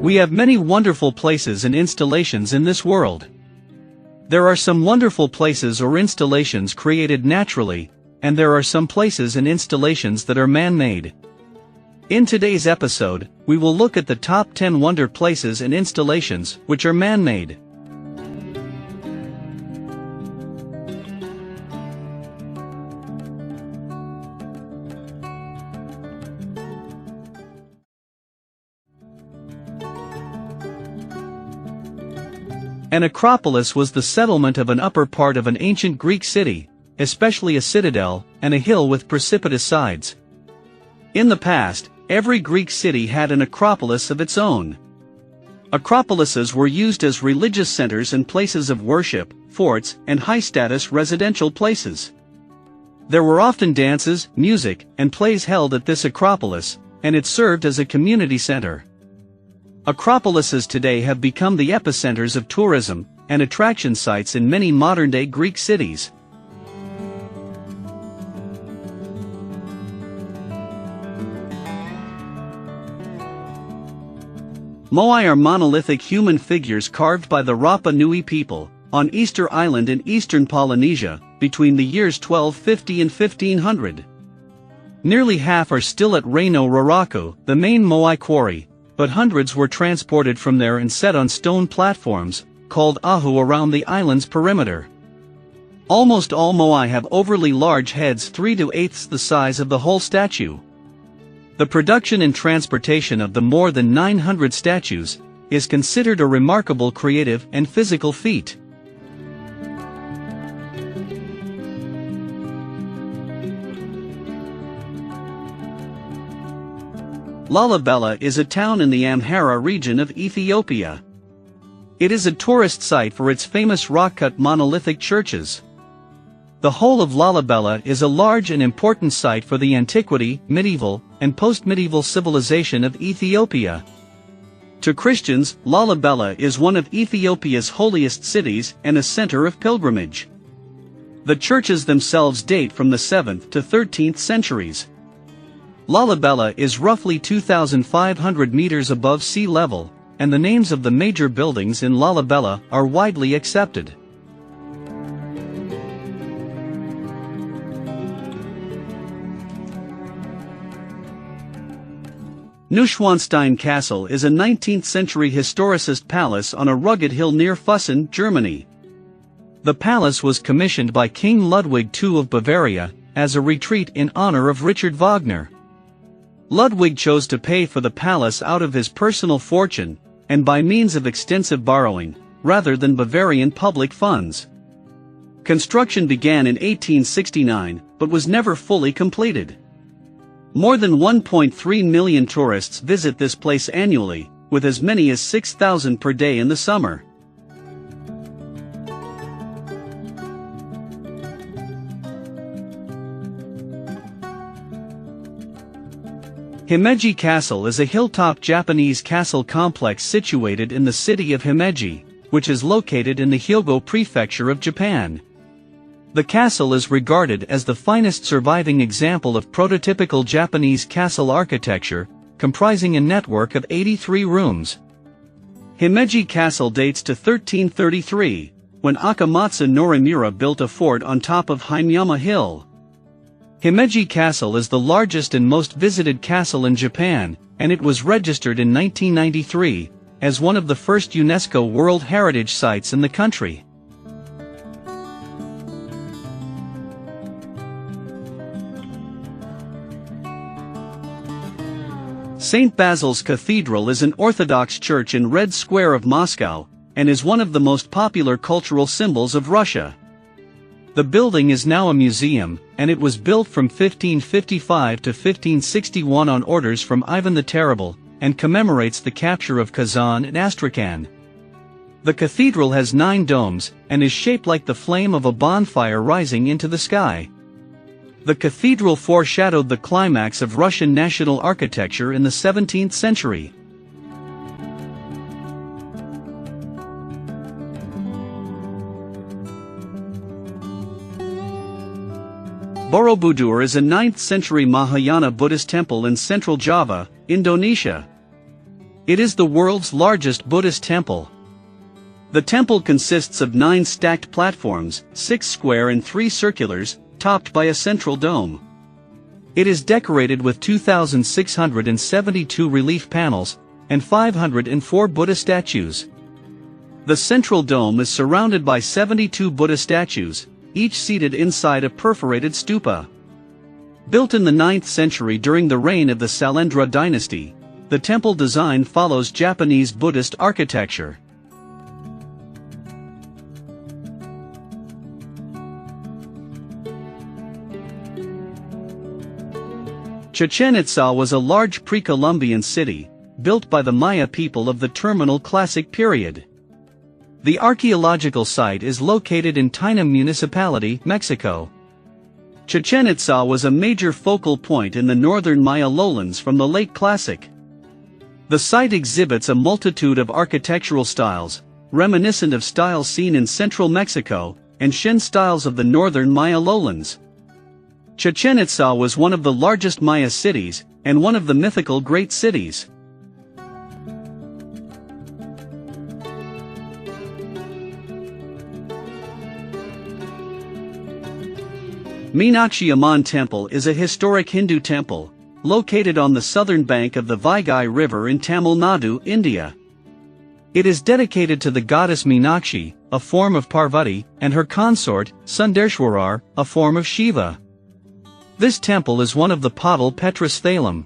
We have many wonderful places and installations in this world. There are some wonderful places or installations created naturally, and there are some places and installations that are man-made. In today's episode, we will look at the top 10 wonder places and installations which are man-made. An acropolis was the settlement of an upper part of an ancient Greek city, especially a citadel, and a hill with precipitous sides. In the past, every Greek city had an acropolis of its own. Acropolises were used as religious centers and places of worship, forts, and high-status residential places. There were often dances, music, and plays held at this acropolis, and it served as a community center. Acropolises today have become the epicenters of tourism and attraction sites in many modern-day Greek cities. Moai are monolithic human figures carved by the Rapa Nui people on Easter Island in eastern Polynesia between the years 1250 and 1500. Nearly half are still at Reno Raraku, the main Moai quarry, but hundreds were transported from there and set on stone platforms, called ahu, around the island's perimeter. Almost all Moai have overly large heads, 3 to 8 the size of the whole statue. The production and transportation of the more than 900 statues is considered a remarkable creative and physical feat. Lalibela is a town in the Amhara region of Ethiopia. It is a tourist site for its famous rock-cut monolithic churches. The whole of Lalibela is a large and important site for the antiquity, medieval, and post-medieval civilization of Ethiopia. To Christians, Lalibela is one of Ethiopia's holiest cities and a center of pilgrimage. The churches themselves date from the 7th to 13th centuries. Lalibela is roughly 2,500 meters above sea level, and the names of the major buildings in Lalibela are widely accepted. Neuschwanstein Castle is a 19th-century historicist palace on a rugged hill near Füssen, Germany. The palace was commissioned by King Ludwig II of Bavaria as a retreat in honor of Richard Wagner. Ludwig chose to pay for the palace out of his personal fortune, and by means of extensive borrowing, rather than Bavarian public funds. Construction began in 1869, but was never fully completed. More than 1.3 million tourists visit this place annually, with as many as 6,000 per day in the summer. Himeji Castle is a hilltop Japanese castle complex situated in the city of Himeji, which is located in the Hyogo Prefecture of Japan. The castle is regarded as the finest surviving example of prototypical Japanese castle architecture, comprising a network of 83 rooms. Himeji Castle dates to 1333, when Akamatsu Norimura built a fort on top of Himeyama Hill. Himeji Castle is the largest and most visited castle in Japan, and it was registered in 1993 as one of the first UNESCO World Heritage Sites in the country. St. Basil's Cathedral is an Orthodox church in Red Square of Moscow, and is one of the most popular cultural symbols of Russia. The building is now a museum, and it was built from 1555 to 1561 on orders from Ivan the Terrible, and commemorates the capture of Kazan and Astrakhan. The cathedral has 9 domes, and is shaped like the flame of a bonfire rising into the sky. The cathedral foreshadowed the climax of Russian national architecture in the 17th century. Borobudur is a 9th-century Mahayana Buddhist temple in central Java, Indonesia. It is the world's largest Buddhist temple. The temple consists of 9 stacked platforms, 6 square and 3 circulars, topped by a central dome. It is decorated with 2,672 relief panels, and 504 Buddha statues. The central dome is surrounded by 72 Buddha statues, each seated inside a perforated stupa. Built in the 9th century during the reign of the Sailendra dynasty, the temple design follows Japanese Buddhist architecture. Chichen Itza was a large pre-Columbian city, built by the Maya people of the Terminal Classic period. The archaeological site is located in Tinam Municipality, Mexico. Chichen Itza was a major focal point in the northern Maya lowlands from the late Classic. The site exhibits a multitude of architectural styles, reminiscent of styles seen in central Mexico, and Shen styles of the northern Maya lowlands. Chichen Itza was one of the largest Maya cities, and one of the mythical Great Cities. Meenakshi Amman Temple is a historic Hindu temple, located on the southern bank of the Vaigai River in Tamil Nadu, India. It is dedicated to the goddess Meenakshi, a form of Parvati, and her consort, Sundareshwarar, a form of Shiva. This temple is one of the Padal Petras Thalam.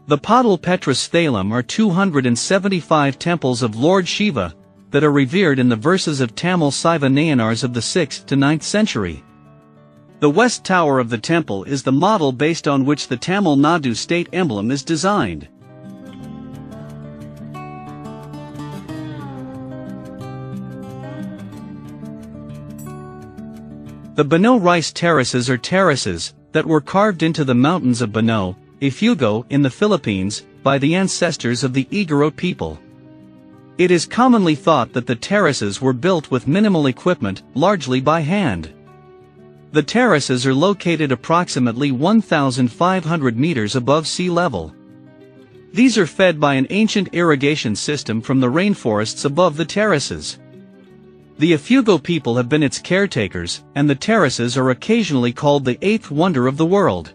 The Padal Petras Thalam are 275 temples of Lord Shiva that are revered in the verses of Tamil Saiva Nayanars of the 6th to 9th century. The west tower of the temple is the model based on which the Tamil Nadu state emblem is designed. The Bano Rice terraces are terraces that were carved into the mountains of Bano, Ifugao in the Philippines, by the ancestors of the Igorot people. It is commonly thought that the terraces were built with minimal equipment, largely by hand. The terraces are located approximately 1,500 meters above sea level. These are fed by an ancient irrigation system from the rainforests above the terraces. The Ifugao people have been its caretakers, and the terraces are occasionally called the 8th wonder of the world.